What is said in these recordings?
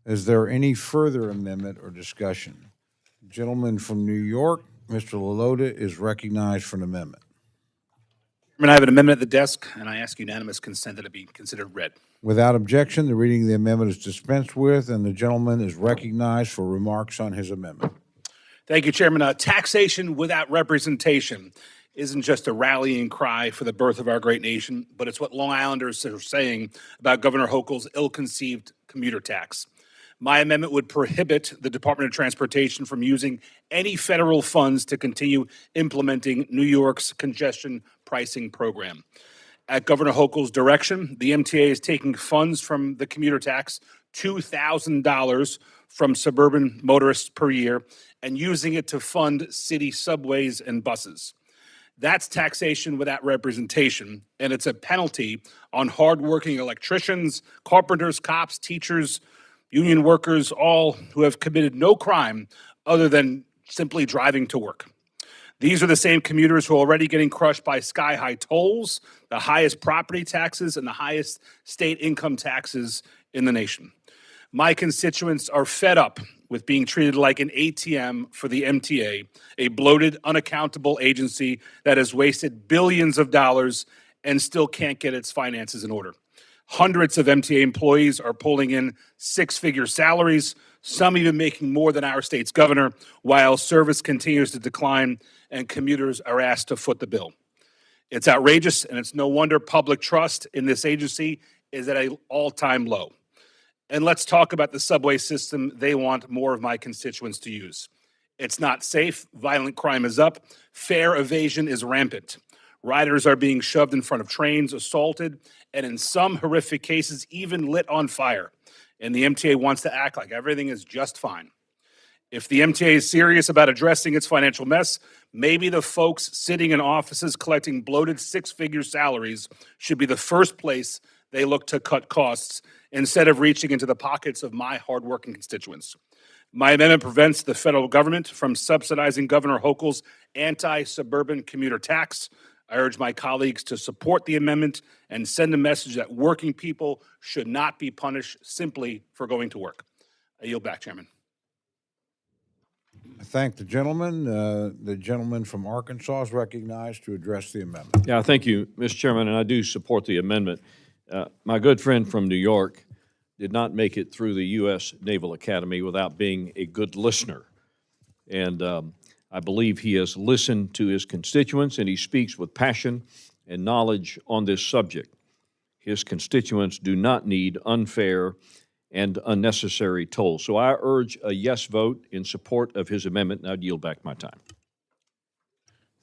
Is there any further amendment or discussion? Gentleman from New York, Mr. LaLota, is recognized for an amendment. Chairman, I have an amendment at the desk, and I ask unanimous consent that it be considered read. Without objection, the reading of the amendment is dispensed with, and the gentleman is recognized for remarks on his amendment. Thank you, Chairman. Taxation without representation isn't just a rallying cry for the birth of our great nation, but it's what Long Islanders are saying about Governor Hochul's ill-conceived commuter tax. My amendment would prohibit the Department of Transportation from using any federal funds to continue implementing New York's congestion pricing program. At Governor Hochul's direction, the MTA is taking funds from the commuter tax, $2,000 from suburban motorists per year, and using it to fund city subways and buses. That's taxation without representation, and it's a penalty on hardworking electricians, carpenters, cops, teachers, union workers, all who have committed no crime other than simply driving to work. These are the same commuters who are already getting crushed by sky-high tolls, the highest property taxes, and the highest state income taxes in the nation. My constituents are fed up with being treated like an ATM for the MTA, a bloated, unaccountable agency that has wasted billions of dollars and still can't get its finances in order. Hundreds of MTA employees are pulling in six-figure salaries, some even making more than our state's governor, while service continues to decline and commuters are asked to foot the bill. It's outrageous, and it's no wonder public trust in this agency is at an all-time low. And let's talk about the subway system they want more of my constituents to use. It's not safe, violent crime is up, fare evasion is rampant. Riders are being shoved in front of trains, assaulted, and in some horrific cases, even lit on fire. And the MTA wants to act like everything is just fine. If the MTA is serious about addressing its financial mess, maybe the folks sitting in offices collecting bloated six-figure salaries should be the first place they look to cut costs instead of reaching into the pockets of my hardworking constituents. My amendment prevents the federal government from subsidizing Governor Hochul's anti-suburban commuter tax. I urge my colleagues to support the amendment and send a message that working people should not be punished simply for going to work. I yield back, Chairman. I thank the gentleman. The gentleman from Arkansas is recognized to address the amendment. Yeah, thank you, Mr. Chairman, and I do support the amendment. My good friend from New York did not make it through the U.S. Naval Academy without being a good listener. And I believe he has listened to his constituents, and he speaks with passion and knowledge on this subject. His constituents do not need unfair and unnecessary tolls. So I urge a yes vote in support of his amendment, and I'd yield back my time.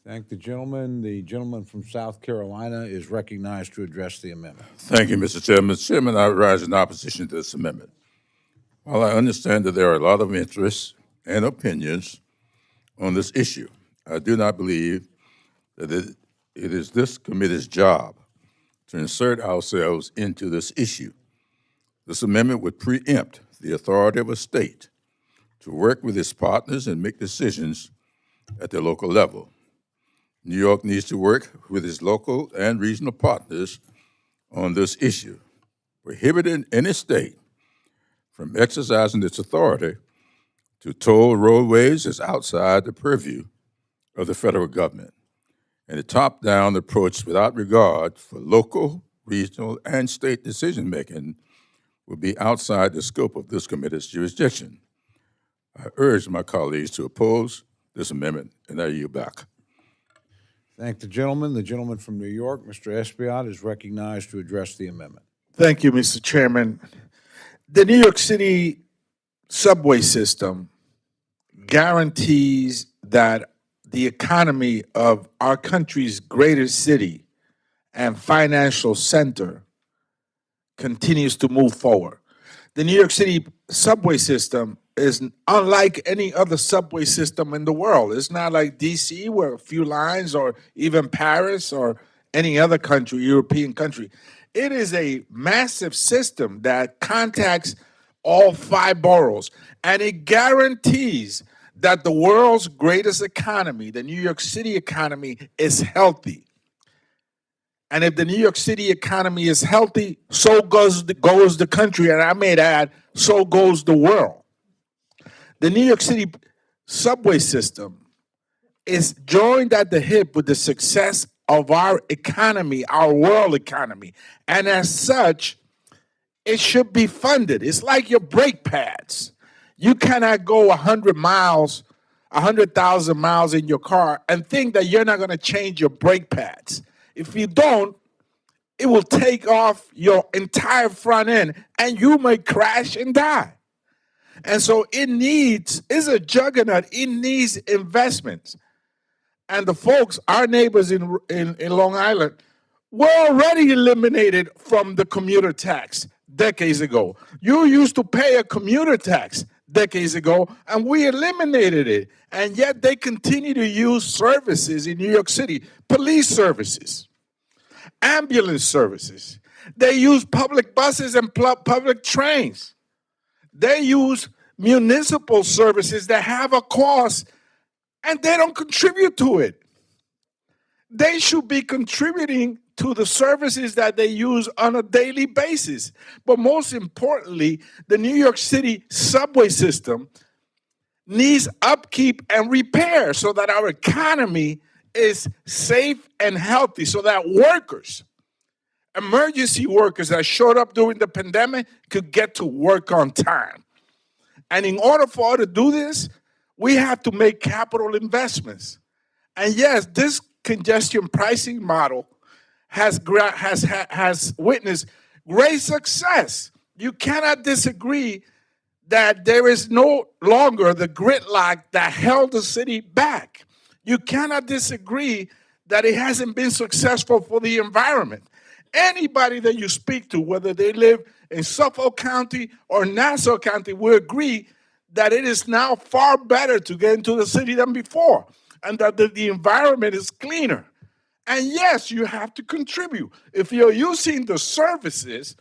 Thank the gentleman. The gentleman from South Carolina is recognized to address the amendment. Thank you, Mr. Chairman. Mr. Chairman, I rise in opposition to this amendment. While I understand that there are a lot of interests and opinions on this issue, I do not believe that it is this committee's job to insert ourselves into this issue. This amendment would preempt the authority of a state to work with its partners and make decisions at the local level. New York needs to work with its local and regional partners on this issue. Prohibiting any state from exercising its authority to toll roadways is outside the purview of the federal government. And a top-down approach without regard for local, regional, and state decision-making will be outside the scope of this committee's jurisdiction. I urge my colleagues to oppose this amendment, and I yield back. Thank the gentleman. The gentleman from New York, Mr. Espiat, is recognized to address the amendment. Thank you, Mr. Chairman. The New York City subway system guarantees that the economy of our country's greatest city and financial center continues to move forward. The New York City subway system is unlike any other subway system in the world. It's not like DC, where a few lines, or even Paris or any other country, European country. It is a massive system that contacts all 5 boroughs, and it guarantees that the world's greatest economy, the New York City economy, is healthy. And if the New York City economy is healthy, so goes the country, and I may add, so goes the world. The New York City subway system is joined at the hip with the success of our economy, our world economy. And as such, it should be funded. It's like your brake pads. You cannot go 100 miles, 100,000 miles in your car and think that you're not going to change your brake pads. If you don't, it will take off your entire front end and you may crash and die. And so it's a juggernaut. It needs investments. And the folks, our neighbors in Long Island, were already eliminated from the commuter tax decades ago. You used to pay a commuter tax decades ago, and we eliminated it. And yet they continue to use services in New York City, police services, ambulance services. They use public buses and public trains. They use municipal services that have a cost, and they don't contribute to it. They should be contributing to the services that they use on a daily basis. But most importantly, the New York City subway system needs upkeep and repair so that our economy is safe and healthy, so that workers, emergency workers that showed up during the pandemic could get to work on time. And in order for us to do this, we have to make capital investments. And yes, this congestion pricing model has witnessed great success. You cannot disagree that there is no longer the gridlock that held the city back. You cannot disagree that it hasn't been successful for the environment. Anybody that you speak to, whether they live in Suffolk County or Nassau County, will agree that it is now far better to get into the city than before, and that the environment is cleaner. And yes, you have to contribute. If you're using the services,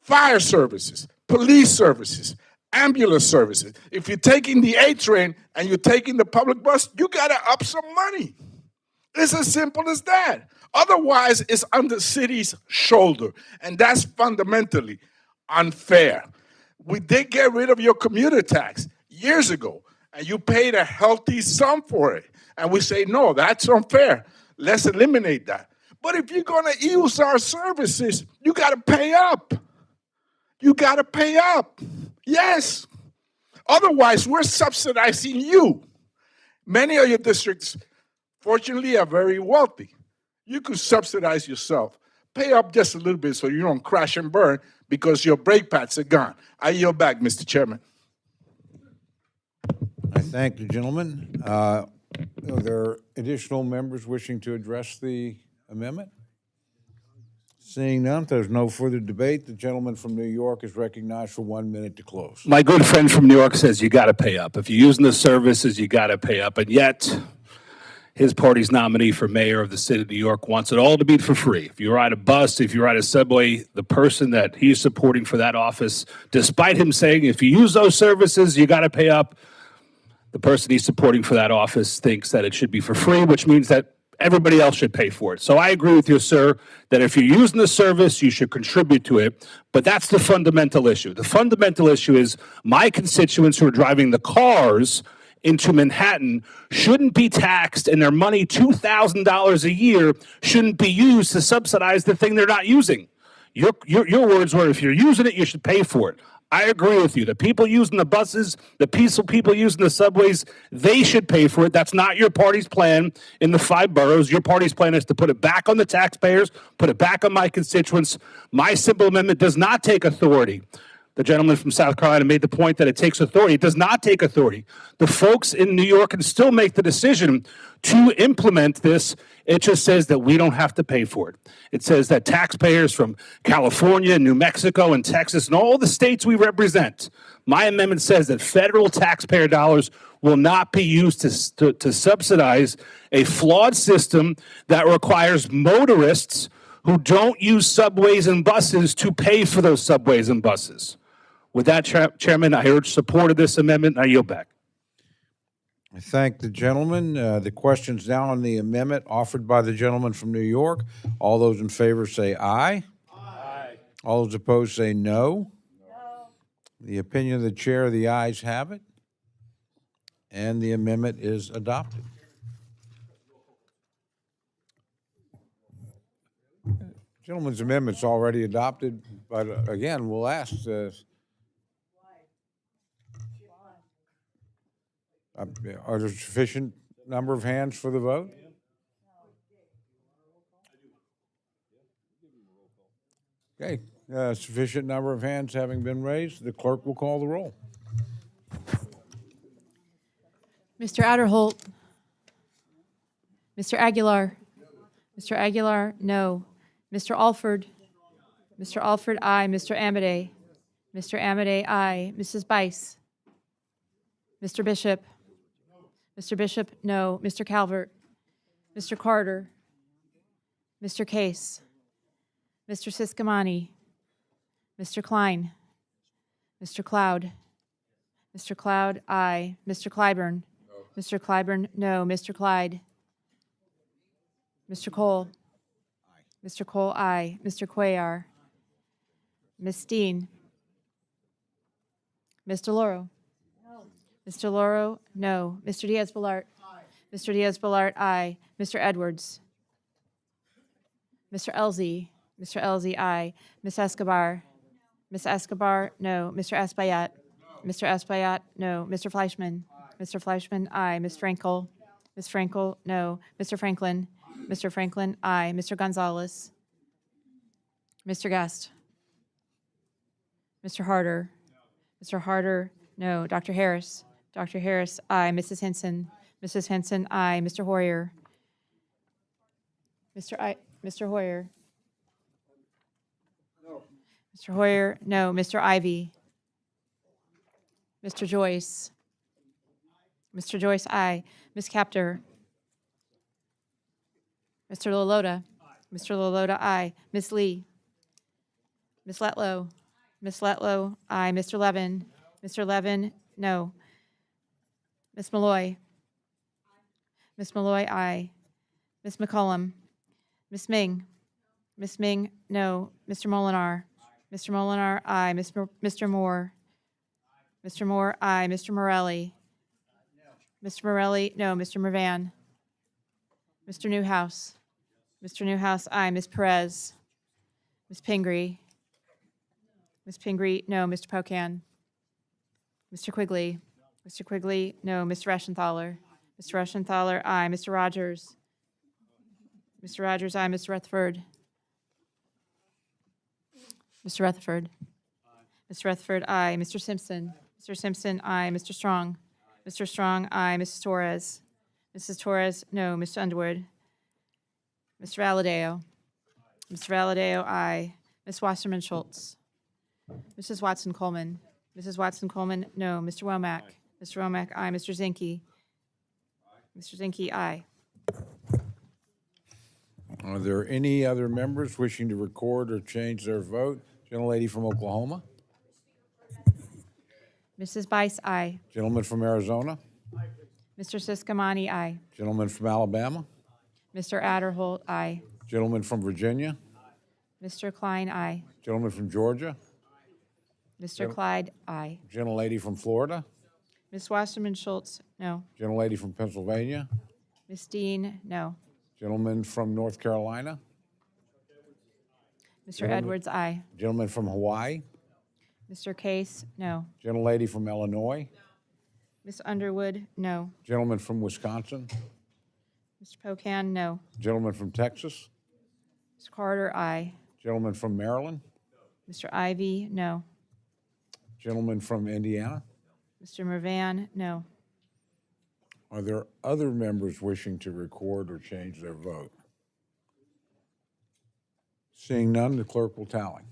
fire services, police services, ambulance services, if you're taking the A train and you're taking the public bus, you gotta up some money. It's as simple as that. Otherwise, it's on the city's shoulder, and that's fundamentally unfair. We did get rid of your commuter tax years ago, and you paid a healthy sum for it. And we say, no, that's unfair. Let's eliminate that. But if you're going to use our services, you got to pay up. You got to pay up. Yes. Otherwise, we're subsidizing you. Many of your districts, fortunately, are very wealthy. You could subsidize yourself. Pay up just a little bit so you don't crash and burn because your brake pads are gone. I yield back, Mr. Chairman. I thank the gentleman. Are there additional members wishing to address the amendment? Seeing none, if there's no further debate, the gentleman from New York is recognized for 1 minute to close. My good friend from New York says you got to pay up. If you're using the services, you got to pay up. And yet, his party's nominee for mayor of the city of New York wants it all to be for free. If you ride a bus, if you ride a subway, the person that he's supporting for that office, despite him saying if you use those services, you got to pay up, the person he's supporting for that office thinks that it should be for free, which means that everybody else should pay for it. So I agree with you, sir, that if you're using the service, you should contribute to it. But that's the fundamental issue. The fundamental issue is my constituents who are driving the cars into Manhattan shouldn't be taxed, and their money, $2,000 a year, shouldn't be used to subsidize the thing they're not using. Your words were, if you're using it, you should pay for it. I agree with you. The people using the buses, the peaceful people using the subways, they should pay for it. That's not your party's plan in the 5 boroughs. Your party's plan is to put it back on the taxpayers, put it back on my constituents. My simple amendment does not take authority. The gentleman from South Carolina made the point that it takes authority. It does not take authority. The folks in New York can still make the decision to implement this. It just says that we don't have to pay for it. It says that taxpayers from California, New Mexico, and Texas, and all the states we represent, my amendment says that federal taxpayer dollars will not be used to subsidize a flawed system that requires motorists who don't use subways and buses to pay for those subways and buses. With that, Chairman, I urge support of this amendment, and I yield back. I thank the gentleman. The question's now on the amendment offered by the gentleman from New York. All those in favor say aye. Aye. All those opposed say no. No. The opinion of the chair, the ayes have it, and the amendment is adopted. Gentleman's amendment's already adopted, but again, we'll ask, are there sufficient number of hands for the vote? Okay, sufficient number of hands having been raised, the clerk will call the roll. Mr. Adderholt. Mr. Aguilar. Mr. Aguilar, no. Mr. Alford. Mr. Alford, aye. Mr. Amade. Mr. Amade, aye. Mrs. Bice. Mr. Bishop. Mr. Bishop, no. Mr. Calvert. Mr. Carter. Mr. Case. Mr. Siscomani. Mr. Klein. Mr. Cloud. Mr. Cloud, aye. Mr. Clyburn. Mr. Clyburn, no. Mr. Clyde. Mr. Cole. Mr. Cole, aye. Mr. Cuellar. Ms. Steen. Mr. Loro. Mr. Loro, no. Mr. Diaz-Balart. Mr. Diaz-Balart, aye. Mr. Edwards. Mr. Elzey. Mr. Elzey, aye. Ms. Escobar. Ms. Escobar, no. Mr. Espaillat. Mr. Espaillat, no. Mr. Fleischman. Mr. Fleischman, aye. Ms. Frankel. Ms. Frankel, no. Mr. Franklin. Mr. Franklin, aye. Mr. Gonzalez. Mr. Guest. Mr. Harder. Mr. Harder, no. Dr. Harris. Dr. Harris, aye. Mrs. Henson. Mrs. Henson, aye. Mr. Hoyer. Mr. Hoyer. Mr. Hoyer, no. Mr. Ivy. Mr. Joyce. Mr. Joyce, aye. Ms. Capter. Mr. LaLota. Mr. LaLota, aye. Ms. Lee. Ms. Letlow. Ms. Letlow, aye. Mr. Levin. Mr. Levin, no. Ms. Malloy. Ms. Malloy, aye. Ms. McCollum. Ms. Ming. Ms. Ming, no. Mr. Molinar. Mr. Molinar, aye. Mr. Moore. Mr. Moore, aye. Mr. Morelli. Mr. Morelli, no. Mr. Mervan. Mr. Newhouse. Mr. Newhouse, aye. Ms. Perez. Ms. Pingree. Ms. Pingree, no. Mr. Pocan. Mr. Quigley. Mr. Quigley, no. Mr. Reschenthaler. Mr. Reschenthaler, aye. Mr. Rogers. Mr. Rogers, aye. Mr. Rutherford. Mr. Rutherford. Mr. Rutherford, aye. Mr. Simpson. Mr. Simpson, aye. Mr. Strong. Mr. Strong, aye. Mrs. Torres. Mrs. Torres, no. Mr. Underwood. Mr. Valadeo. Mr. Valadeo, aye. Ms. Wasserman Schultz. Mrs. Watson Coleman. Mrs. Watson Coleman, no. Mr. Womack. Mr. Womack, aye. Mr. Zinke. Mr. Zinke, aye. Are there any other members wishing to record or change their vote? Gentlelady from Oklahoma. Mrs. Bice, aye. Gentleman from Arizona. Mr. Siscomani, aye. Gentleman from Alabama. Mr. Adderholt, aye. Gentleman from Virginia. Mr. Klein, aye. Gentleman from Georgia. Mr. Clyde, aye. Gentlelady from Florida. Ms. Wasserman Schultz, no. Gentlelady from Pennsylvania. Ms. Dean, no. Gentleman from North Carolina. Mr. Edwards, aye. Gentleman from Hawaii. Mr. Case, no. Gentlelady from Illinois. Ms. Underwood, no. Gentleman from Wisconsin. Mr. Pocan, no. Gentleman from Texas. Mr. Carter, aye. Gentleman from Maryland. Mr. Ivy, no. Gentleman from Indiana. Mr. Mervan, no. Are there other members wishing to record or change their vote? Seeing none, the clerk will tally.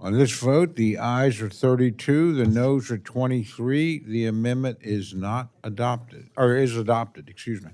On this vote, the ayes are 32, the noes are 23. The amendment is not adopted, or is adopted, excuse me.